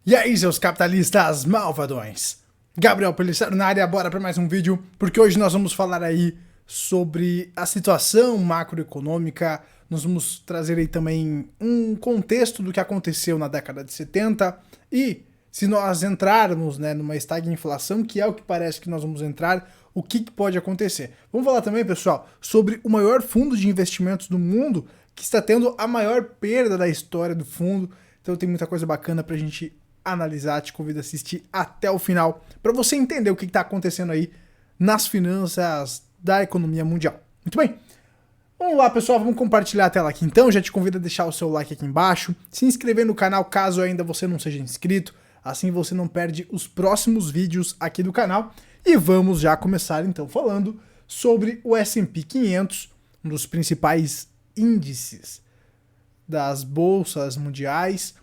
E aí, seus capitalistas malvadões? Gabriel Pelissaro na área, bora para mais um vídeo, porque hoje nós vamos falar aí sobre a situação macroeconômica, nós vamos trazer aí também um contexto do que aconteceu na década de 70 e se nós entrarmos, numa estagflação, que é o que parece que nós vamos entrar, o que pode acontecer. Vamos falar também, pessoal, sobre o maior fundo de investimentos do mundo, que está tendo a maior perda da história do fundo, então tem muita coisa bacana pra gente analisar, te convido a assistir até o final, para você entender o que está acontecendo aí nas finanças da economia mundial. Muito bem, vamos lá, pessoal, vamos compartilhar a tela aqui então, já te convido a deixar o seu like aqui embaixo, se inscrever no canal caso ainda você não seja inscrito, assim você não perde os próximos vídeos aqui do canal, e vamos já começar então falando sobre o S&P 500, um dos principais índices das bolsas mundiais,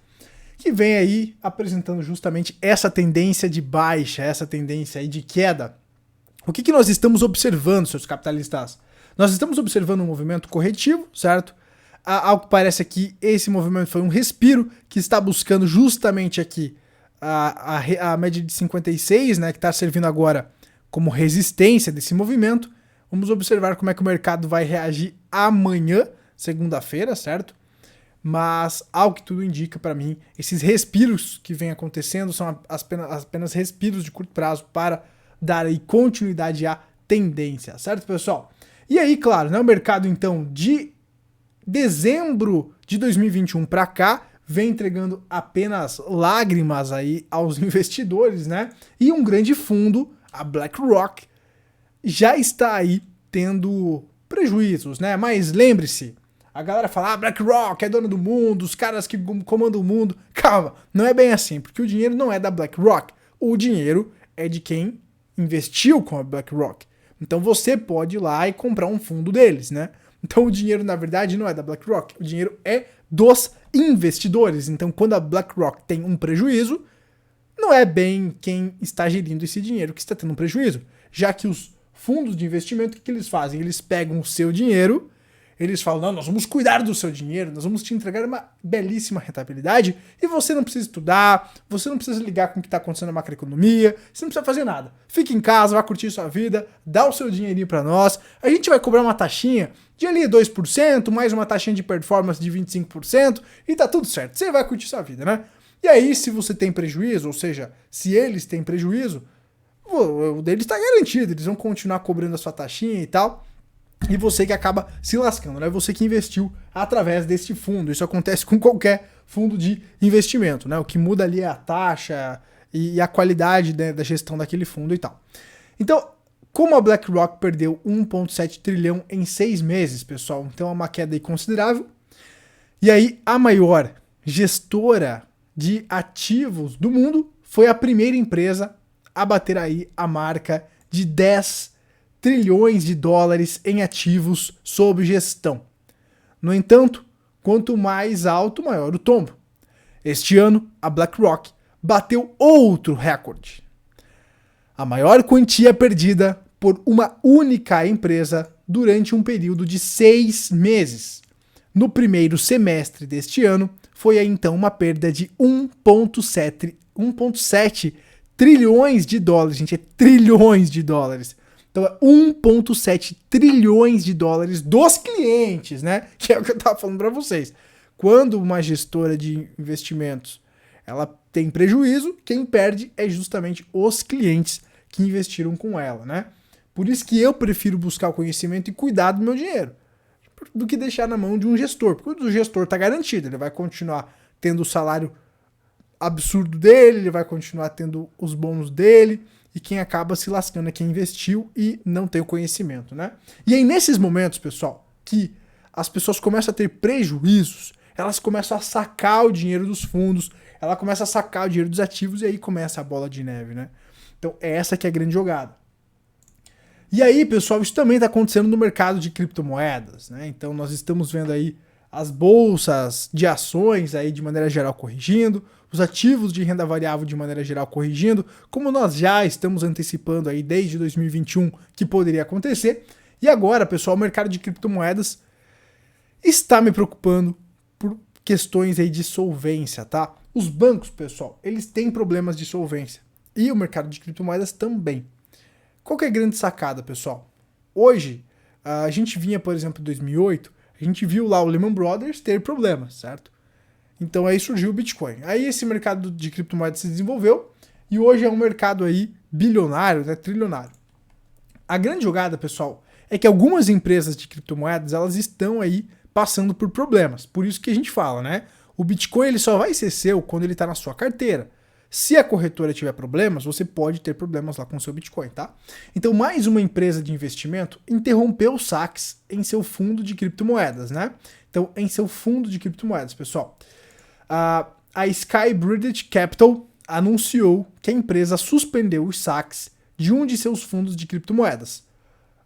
que vem aí apresentando justamente essa tendência de baixa, essa tendência aí de queda. O que nós estamos observando, seus capitalistas? Nós estamos observando um movimento corretivo, certo? Ao que parece aqui, esse movimento foi um respiro que está buscando justamente aqui a média de 56, que está servindo agora como resistência desse movimento. Vamos observar como é que o mercado vai reagir amanhã, segunda-feira, certo? Mas, ao que tudo indica para mim, esses respiros que vem acontecendo são apenas respiros de curto prazo para dar aí continuidade à tendência, certo, pessoal? E aí, claro, o mercado, então, de dezembro de 2021 para cá, vem entregando apenas lágrimas aí aos investidores, E um grande fundo, a BlackRock, já está aí tendo prejuízos, Mas lembre-se, a galera fala, BlackRock é dono do mundo, os caras que comandam o mundo. Calma, não é bem assim, porque o dinheiro não é da BlackRock. O dinheiro é de quem investiu com a BlackRock. Então você pode ir lá e comprar um fundo deles, Então o dinheiro, na verdade, não é da BlackRock. O dinheiro é dos investidores. Então quando a BlackRock tem um prejuízo, não é bem quem está gerindo esse dinheiro que está tendo um prejuízo. Já que os fundos de investimento, o que eles fazem? Eles pegam o seu dinheiro, eles falam, não, nós vamos cuidar do seu dinheiro, nós vamos te entregar uma belíssima rentabilidade e você não precisa estudar, você não precisa ligar com o que está acontecendo na macroeconomia, você não precisa fazer nada. Fique em casa, vá curtir sua vida, dá o seu dinheirinho para nós, a gente vai cobrar uma taxinha de ali 2%, mais uma taxinha de performance de 25% e tá tudo certo, você vai curtir sua vida, E aí, se você tem prejuízo, ou seja, se eles têm prejuízo, o deles está garantido, eles vão continuar cobrando a sua taxinha e tal, e você que acaba se lascando, Você que investiu através deste fundo. Isso acontece com qualquer fundo de investimento, O que muda ali é a taxa e a qualidade da gestão daquele fundo e tal. Então, como a BlackRock perdeu 1,7 trilhão em 6 meses, pessoal, então é uma queda aí considerável. E aí, a maior gestora de ativos do mundo foi a primeira empresa a bater aí a marca de 10 trilhões de dólares em ativos sob gestão. No entanto, quanto mais alto, maior o tombo. Este ano, a BlackRock bateu outro recorde. A maior quantia perdida por uma única empresa durante um período de 6 meses. No primeiro semestre deste ano, foi aí então uma perda de 1,7 trilhões de dólares. Gente, é trilhões de dólares. Então é 1,7 trilhões de dólares dos clientes, Que é o que eu estava falando para vocês. Quando uma gestora de investimentos ela tem prejuízo, quem perde é justamente os clientes que investiram com ela, Por isso que eu prefiro buscar o conhecimento e cuidar do meu dinheiro, do que deixar na mão de um gestor. Porque o gestor está garantido, ele vai continuar tendo o salário absurdo dele, ele vai continuar tendo os bônus dele, e quem acaba se lascando é quem investiu e não tem o conhecimento, E aí, nesses momentos, pessoal, que as pessoas começam a ter prejuízos, elas começam a sacar o dinheiro dos fundos, ela começa a sacar o dinheiro dos ativos e aí começa a bola de neve, Então, essa que é a grande jogada. E aí, pessoal, isso também está acontecendo no mercado de criptomoedas, Então, nós estamos vendo aí as bolsas de ações aí de maneira geral corrigindo, os ativos de renda variável de maneira geral corrigindo, como nós já estamos antecipando aí desde 2021 que poderia acontecer. E agora, pessoal, o mercado de criptomoedas está me preocupando por questões aí de solvência, tá? Os bancos, pessoal, eles têm problemas de solvência. E o mercado de criptomoedas também. Qual que é a grande sacada, pessoal? Hoje, a gente vinha, por exemplo, em 2008, a gente viu lá o Lehman Brothers ter problemas, certo? Então aí surgiu o Bitcoin. Aí esse mercado de criptomoedas se desenvolveu e hoje é um mercado aí bilionário, né, trilionário. A grande jogada, pessoal, é que algumas empresas de criptomoedas, elas estão aí passando por problemas. Por isso que a gente fala, né? O Bitcoin ele só vai ser seu quando ele está na sua carteira. Se a corretora tiver problemas, você pode ter problemas lá com o seu Bitcoin, tá? Então, mais uma empresa de investimento interrompeu os saques em seu fundo de criptomoedas, né? Então, em seu fundo de criptomoedas, pessoal. A Skybridge Capital anunciou que a empresa suspendeu os saques de um de seus fundos de criptomoedas.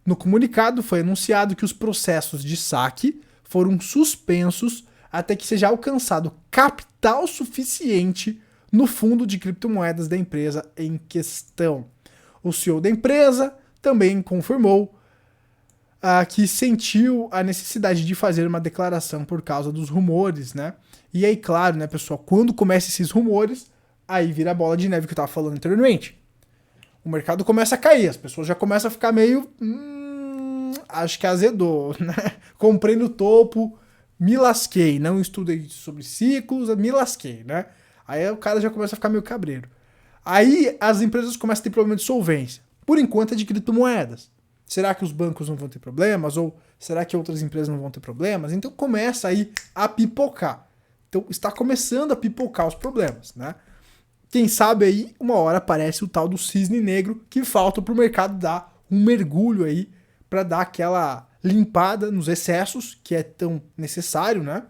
No comunicado foi anunciado que os processos de saque foram suspensos até que seja alcançado capital suficiente no fundo de criptomoedas da empresa em questão. O CEO da empresa também confirmou que sentiu a necessidade de fazer uma declaração por causa dos rumores, né? E aí, claro, né, pessoal, quando começam esses rumores, aí vira a bola de neve que eu tava falando anteriormente. O mercado começa a cair, as pessoas já começam a ficar meio... acho que azedou, né? Comprei no topo, me lasquei, não estudei sobre ciclos, me lasquei, né? Aí o cara já começa a ficar meio cabreiro. Aí as empresas começam a ter problema de solvência. Por enquanto é de criptomoedas. Será que os bancos não vão ter problemas? Ou será que outras empresas não vão ter problemas? Então começa aí a pipocar. Então está começando a pipocar os problemas, né? Quem sabe aí, uma hora aparece o tal do cisne negro que falta para o mercado dar um mergulho aí para dar aquela limpada nos excessos que é tão necessário, né?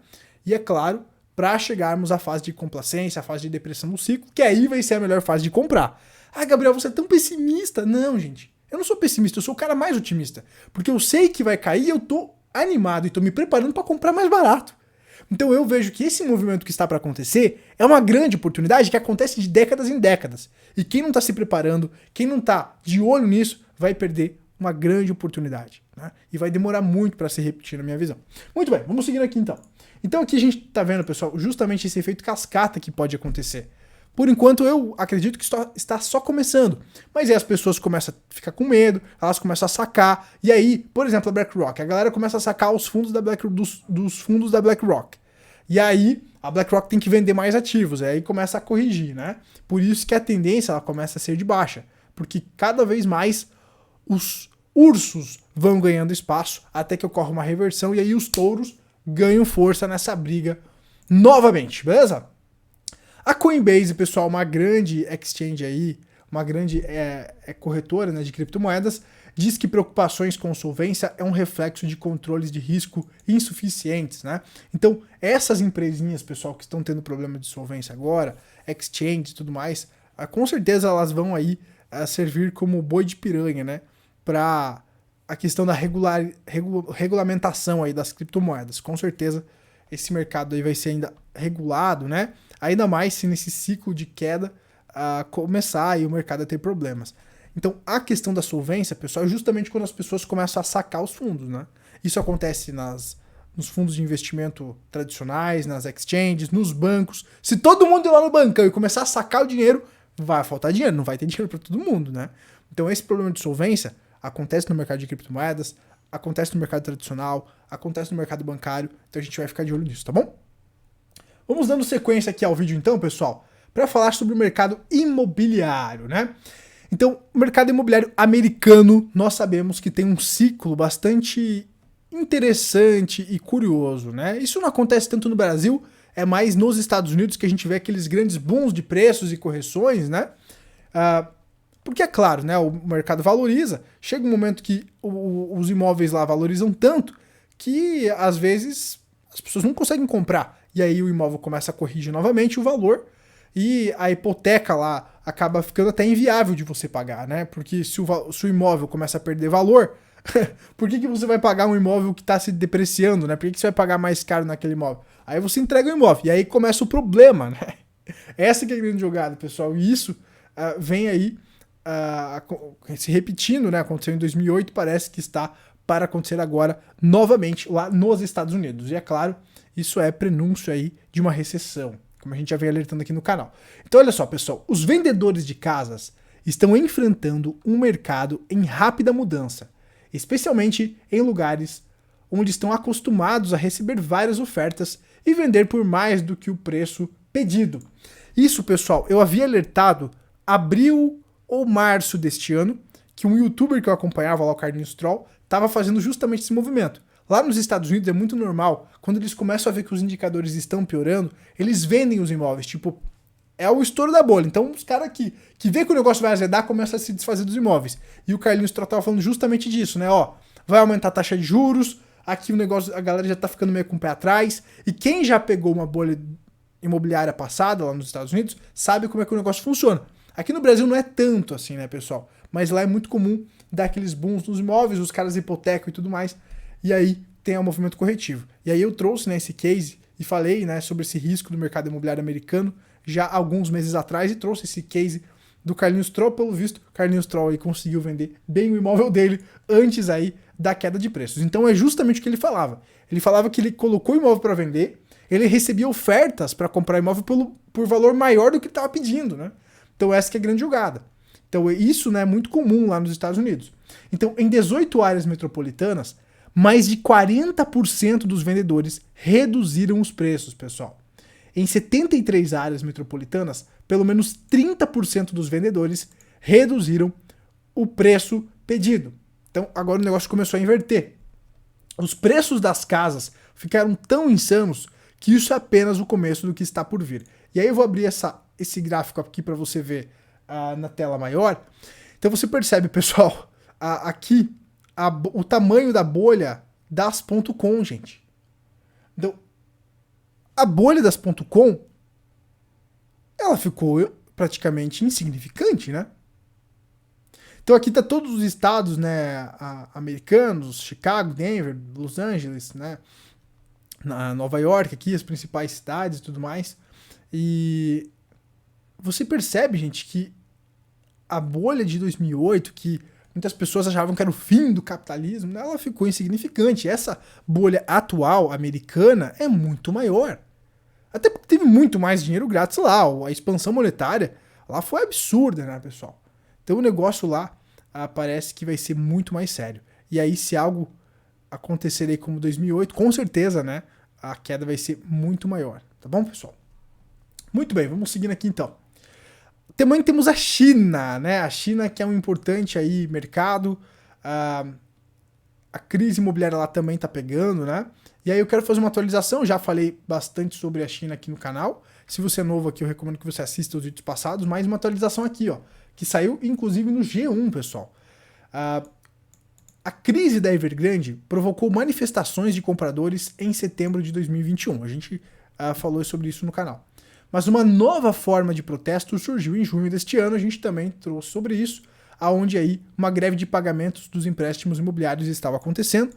E é claro, para chegarmos à fase de complacência, à fase de depressão do ciclo, que aí vai ser a melhor fase de comprar. Ah, Gabriel, você é tão pessimista. Não, gente. Eu não sou pessimista, eu sou o cara mais otimista. Porque eu sei que vai cair e eu tô animado e tô me preparando para comprar mais barato. Então eu vejo que esse movimento que está para acontecer é uma grande oportunidade que acontece de décadas em décadas. E quem não está se preparando, quem não está de olho nisso, vai perder uma grande oportunidade, né? E vai demorar muito para se repetir na minha visão. Muito bem, vamos seguindo aqui então. Então aqui a gente está vendo, pessoal, justamente esse efeito cascata que pode acontecer. Por enquanto eu acredito que está só começando, mas aí as pessoas começam a ficar com medo, elas começam a sacar, e aí, por exemplo, a BlackRock, a galera começa a sacar os fundos dos fundos da BlackRock. E aí a BlackRock tem que vender mais ativos, aí começa a corrigir, né? Por isso que a tendência ela começa a ser de baixa, porque cada vez mais os ursos vão ganhando espaço até que ocorre uma reversão e aí os touros ganham força nessa briga novamente, beleza? A Coinbase, pessoal, uma grande exchange aí, uma grande corretora, né, de criptomoedas, diz que preocupações com solvência é um reflexo de controles de risco insuficientes, né? Então, essas empresinhas, pessoal, que estão tendo problema de solvência agora, exchange e tudo mais, com certeza elas vão aí servir como boi de piranha, né? Para a questão da regulamentação aí das criptomoedas. Com certeza esse mercado aí vai ser ainda regulado, né? Ainda mais se nesse ciclo de queda começar e o mercado a ter problemas. Então, a questão da solvência, pessoal, é justamente quando as pessoas começam a sacar os fundos, né? Isso acontece nos fundos de investimento tradicionais, nas exchanges, nos bancos. Se todo mundo ir lá no bancão e começar a sacar o dinheiro, vai faltar dinheiro, não vai ter dinheiro para todo mundo, né? Então, esse problema de solvência acontece no mercado de criptomoedas, acontece no mercado tradicional, acontece no mercado bancário, então a gente vai ficar de olho nisso, tá bom? Vamos dando sequência aqui ao vídeo então, pessoal, para falar sobre o mercado imobiliário, né? Então, o mercado imobiliário americano, nós sabemos que tem um ciclo bastante interessante e curioso, né? Isso não acontece tanto no Brasil, é mais nos Estados Unidos que a gente vê aqueles grandes booms de preços e correções, né? Porque é claro, né? O mercado valoriza, chega um momento que os imóveis lá valorizam tanto que às vezes as pessoas não conseguem comprar. E aí o imóvel começa a corrigir novamente o valor e a hipoteca lá acaba ficando até inviável de você pagar, né? Porque se o imóvel começa a perder valor, por que você vai pagar um imóvel que está se depreciando, né? Por que você vai pagar mais caro naquele imóvel? Aí você entrega o imóvel e aí começa o problema, né? Essa que é a grande jogada, pessoal. E isso vem aí se repetindo, né? Aconteceu em 2008, parece que está para acontecer agora novamente lá nos Estados Unidos. E é claro, isso é prenúncio aí de uma recessão. como a gente já vem alertando aqui no canal. Então olha só, pessoal, os vendedores de casas estão enfrentando um mercado em rápida mudança, especialmente em lugares onde estão acostumados a receber várias ofertas e vender por mais do que o preço pedido. Isso, pessoal, eu havia alertado abril ou março deste ano, que um youtuber que eu acompanhava lá, o Carlinhos Troll, estava fazendo justamente esse movimento. Lá nos Estados Unidos é muito normal, quando eles começam a ver que os indicadores estão piorando, eles vendem os imóveis, tipo, é o estouro da bolha. Então os caras que vê que o negócio vai azedar, começam a se desfazer dos imóveis. E o Carlinhos Troll estava falando justamente disso, né? Ó, vai aumentar a taxa de juros, aqui o negócio, a galera já tá ficando meio com o pé atrás, e quem já pegou uma bolha imobiliária passada lá nos Estados Unidos, sabe como é que o negócio funciona. Aqui no Brasil não é tanto assim, né, pessoal? Mas lá é muito comum dar aqueles booms nos imóveis, os caras hipotecam e tudo mais, e aí tem o movimento corretivo. E aí eu trouxe, né, esse case e falei, né, sobre esse risco do mercado imobiliário americano já há alguns meses atrás, e trouxe esse case do Carlinhos Troll. Pelo visto, o Carlinhos Troll aí conseguiu vender bem o imóvel dele antes aí da queda de preços. Então é justamente o que ele falava. Ele falava que ele colocou o imóvel para vender, ele recebia ofertas para comprar imóvel por valor maior do que ele estava pedindo, né? Então essa que é a grande jogada. Então isso, né, é muito comum lá nos Estados Unidos. Então em 18 áreas metropolitanas, mais de 40% dos vendedores reduziram os preços, pessoal. Em 73 áreas metropolitanas, pelo menos 30% dos vendedores reduziram o preço pedido. Então agora o negócio começou a inverter. Os preços das casas ficaram tão insanos que isso é apenas o começo do que está por vir. E aí eu vou abrir esse gráfico aqui para você ver na tela maior. Então você percebe, pessoal, aqui o tamanho da bolha das .com, gente. Então, a bolha das .com, ela ficou praticamente insignificante, né? Então aqui tá todos os estados, né, americanos, Chicago, Denver, Los Angeles, né, Nova York, aqui as principais cidades e tudo mais. E você percebe, gente, que a bolha de 2008, que muitas pessoas achavam que era o fim do capitalismo, ela ficou insignificante. Essa bolha atual americana é muito maior. Até porque teve muito mais dinheiro grátis lá. A expansão monetária lá foi absurda, né, pessoal? Então o negócio lá parece que vai ser muito mais sério. E aí, se algo acontecer aí como 2008, com certeza, né, a queda vai ser muito maior. Tá bom, pessoal? Muito bem, vamos seguindo aqui então. Também temos a China, né? A China, que é um importante aí mercado. A crise imobiliária lá também tá pegando, né? E aí eu quero fazer uma atualização. Já falei bastante sobre a China aqui no canal. Se você é novo aqui, eu recomendo que você assista os vídeos passados. Mais uma atualização aqui, ó, que saiu inclusive no G1, pessoal. A crise da Evergrande provocou manifestações de compradores em setembro de 2021. A gente falou sobre isso no canal. Mas uma nova forma de protesto surgiu em junho deste ano. A gente também trouxe sobre isso, aonde aí uma greve de pagamentos dos empréstimos imobiliários estava acontecendo.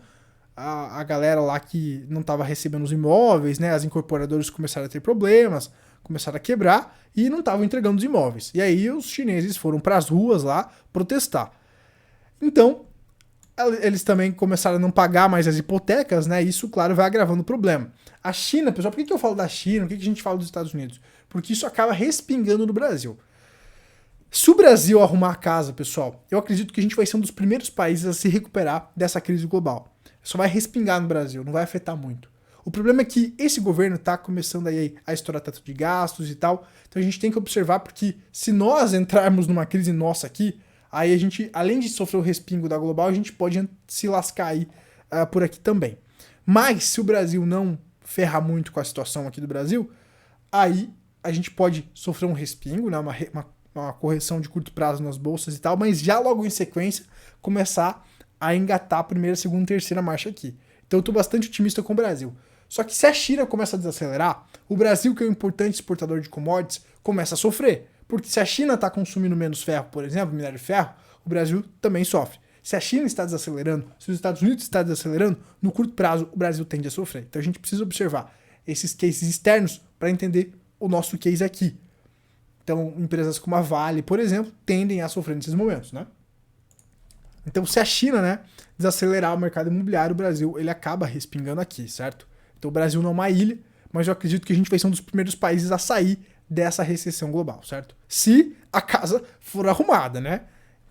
A galera lá que não estava recebendo os imóveis, né, as incorporadoras começaram a ter problemas, começaram a quebrar e não estavam entregando os imóveis. E aí os chineses foram para as ruas lá protestar. Então, eles também começaram a não pagar mais as hipotecas, né? Isso, claro, vai agravando o problema. A China, pessoal, por que eu falo da China? Por que a gente fala dos Estados Unidos? Porque isso acaba respingando no Brasil. Se o Brasil arrumar a casa, pessoal, eu acredito que a gente vai ser um dos primeiros países a se recuperar dessa crise global. Só vai respingar no Brasil, não vai afetar muito. O problema é que esse governo está começando aí a estourar teto de gastos e tal, então a gente tem que observar, porque se nós entrarmos numa crise nossa aqui, aí a gente, além de sofrer o respingo da global, a gente pode se lascar aí por aqui também. Mas se o Brasil não ferrar muito com a situação aqui do Brasil, aí a gente pode sofrer um respingo, né, uma correção de curto prazo nas bolsas e tal, mas já logo em sequência começar a engatar a primeira, segunda, terceira marcha aqui. Então eu estou bastante otimista com o Brasil. Só que se a China começa a desacelerar, o Brasil, que é um importante exportador de commodities, começa a sofrer. Porque se a China está consumindo menos ferro, por exemplo, minério de ferro, o Brasil também sofre. Se a China está desacelerando, se os Estados Unidos estão desacelerando, no curto prazo o Brasil tende a sofrer. Então a gente precisa observar esses cases externos para entender o nosso case aqui. Então empresas como a Vale, por exemplo, tendem a sofrer nesses momentos, né? Então se a China, né, desacelerar o mercado imobiliário, o Brasil ele acaba respingando aqui, certo? Então o Brasil não é uma ilha, mas eu acredito que a gente vai ser um dos primeiros países a sair dessa recessão global, certo? Se a casa for arrumada, né?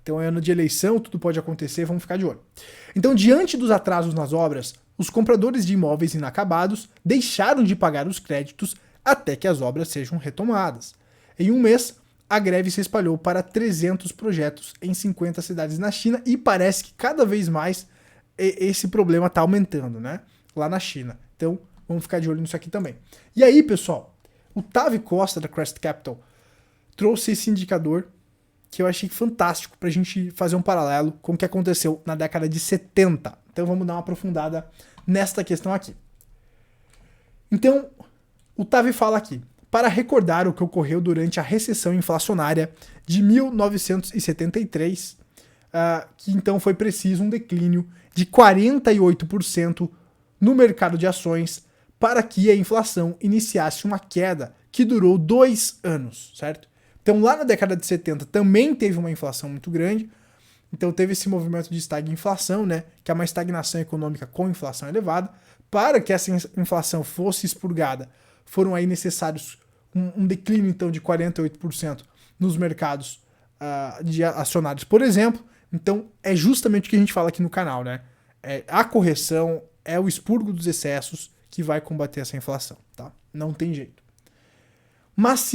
Então é ano de eleição, tudo pode acontecer, vamos ficar de olho. Então, diante dos atrasos nas obras, os compradores de imóveis inacabados deixaram de pagar os créditos até que as obras sejam retomadas. Em um mês, a greve se espalhou para 300 projetos em 50 cidades na China e parece que cada vez mais esse problema está aumentando, né? Lá na China. Então, vamos ficar de olho nisso aqui também. E aí, pessoal, o Tavi Costa da Crest Capital trouxe esse indicador que eu achei fantástico para a gente fazer um paralelo com o que aconteceu na década de 70. Então vamos dar uma aprofundada nesta questão aqui. Então, o Tavi fala aqui, para recordar o que ocorreu durante a recessão inflacionária de 1973, que então foi preciso um declínio de 48% no mercado de ações para que a inflação iniciasse uma queda que durou 2 anos, certo? Então lá na década de 70 também teve uma inflação muito grande, então teve esse movimento de estagflação, né, que é uma estagnação econômica com inflação elevada. Para que essa inflação fosse expurgada, foram aí necessários um declínio então de 48% nos mercados de acionários, por exemplo. Então é justamente o que a gente fala aqui no canal, né? A correção é o expurgo dos excessos que vai combater essa inflação, tá? Não tem jeito. Mas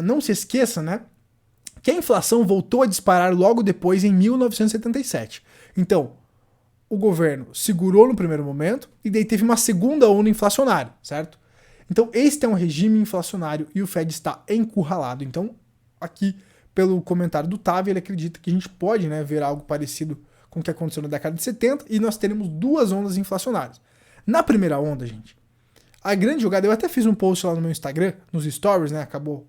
não se esqueça, né, que a inflação voltou a disparar logo depois em 1977. Então, o governo segurou no primeiro momento e daí teve uma segunda onda inflacionária, certo? Então, este é um regime inflacionário e o Fed está encurralado. Então, aqui, pelo comentário do Tavi, ele acredita que a gente pode, né, ver algo parecido com o que aconteceu na década de 70 e nós teremos 2 ondas inflacionárias. Na primeira onda, gente, a grande jogada, eu até fiz um post lá no meu Instagram, nos stories, né?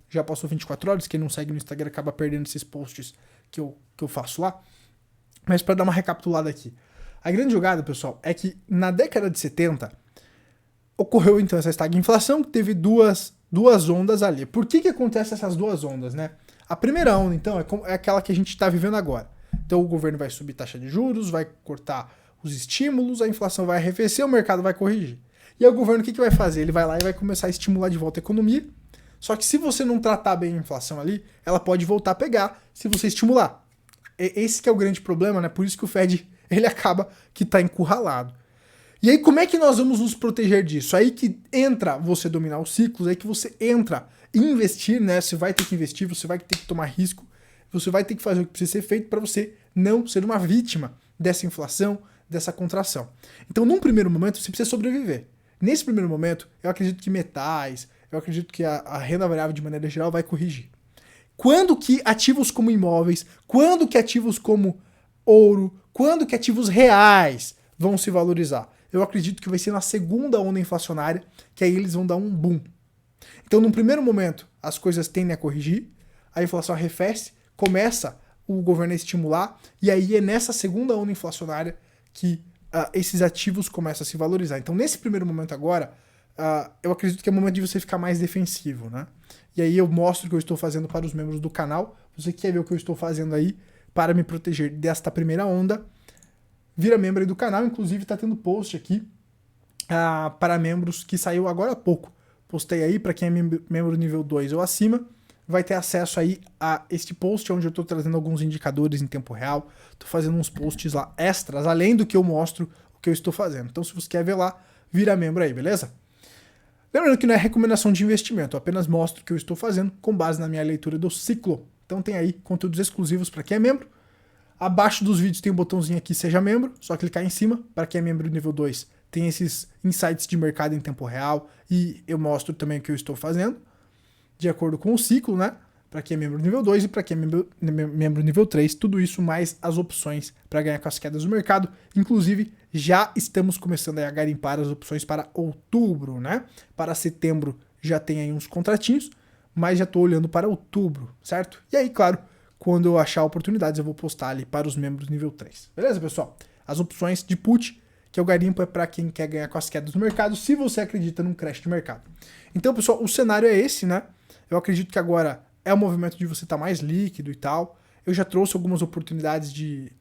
Já passou 24 horas, quem não segue no Instagram acaba perdendo esses posts que eu faço lá. Mas para dar uma recapitulada aqui. A grande jogada, pessoal, é que na década de 70 ocorreu então essa estagflação, que teve duas ondas ali. Por que acontece essas 2 ondas, né? A primeira onda, então, é aquela que a gente está vivendo agora. Então o governo vai subir taxa de juros, vai cortar os estímulos, a inflação vai arrefecer, o mercado vai corrigir. E aí o governo o que vai fazer? Ele vai lá e vai começar a estimular de volta a economia. Só que se você não tratar bem a inflação ali, ela pode voltar a pegar se você estimular. Esse que é o grande problema, né? Por isso que o Fed ele acaba que está encurralado. E aí como é que nós vamos nos proteger disso? Aí que entra você dominar os ciclos, aí que você entra e investir, né? Você vai ter que investir, você vai ter que tomar risco, você vai ter que fazer o que precisa ser feito para você não ser uma vítima dessa inflação, dessa contração. Então, num primeiro momento, você precisa sobreviver. Nesse primeiro momento, eu acredito que metais, eu acredito que a renda variável de maneira geral vai corrigir. Quando que ativos como imóveis, quando que ativos como ouro, quando que ativos reais vão se valorizar? Eu acredito que vai ser na segunda onda inflacionária, que aí eles vão dar um boom. Então, num primeiro momento, as coisas tendem a corrigir, a inflação arrefece, começa o governo a estimular, e aí é nessa segunda onda inflacionária que esses ativos começam a se valorizar. Então, nesse primeiro momento agora, eu acredito que é o momento de você ficar mais defensivo, né? E aí eu mostro o que eu estou fazendo para os membros do canal. Você quer ver o que eu estou fazendo aí para me proteger desta primeira onda? Vira membro aí do canal. Inclusive, está tendo post aqui para membros que saiu agora há pouco. Postei aí para quem é membro nível 2 ou acima. Vai ter acesso aí a este post onde eu estou trazendo alguns indicadores em tempo real. Estou fazendo uns posts lá extras, além do que eu mostro o que eu estou fazendo. Então, se você quer ver lá, vira membro aí, beleza? Lembrando que não é recomendação de investimento, eu apenas mostro o que eu estou fazendo com base na minha leitura do ciclo. Então tem aí conteúdos exclusivos para quem é membro. Abaixo dos vídeos tem um botãozinho aqui, seja membro, só clicar em cima. Para quem é membro nível 2, tem esses insights de mercado em tempo real e eu mostro também o que eu estou fazendo, de acordo com o ciclo, né? Para quem é membro nível 2 e para quem é membro nível 3, tudo isso mais as opções para ganhar com as quedas do mercado. Inclusive, já estamos começando a garimpar as opções para outubro, né? Para setembro já tem aí uns contratinhos, mas já estou olhando para outubro, certo? E aí, claro, quando eu achar oportunidades, eu vou postar ali para os membros nível 3. Beleza, pessoal? As opções de put, que é o garimpo, é para quem quer ganhar com as quedas do mercado, se você acredita num crash de mercado. Então, pessoal, o cenário é esse, né? Eu acredito que agora é o movimento de você estar mais líquido e tal. Eu já trouxe algumas oportunidades de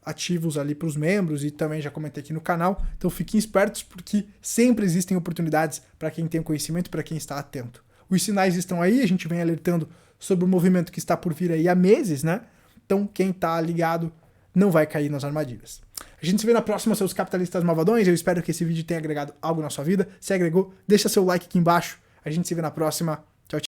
ativos ali para os membros e também já comentei aqui no canal. Então fiquem espertos porque sempre existem oportunidades para quem tem conhecimento, para quem está atento. Os sinais estão aí, a gente vem alertando sobre o movimento que está por vir aí há meses, né? Então quem está ligado não vai cair nas armadilhas. A gente se vê na próxima, seus capitalistas malvadões. Eu espero que esse vídeo tenha agregado algo na sua vida. Se agregou, deixa seu like aqui embaixo. A gente se vê na próxima.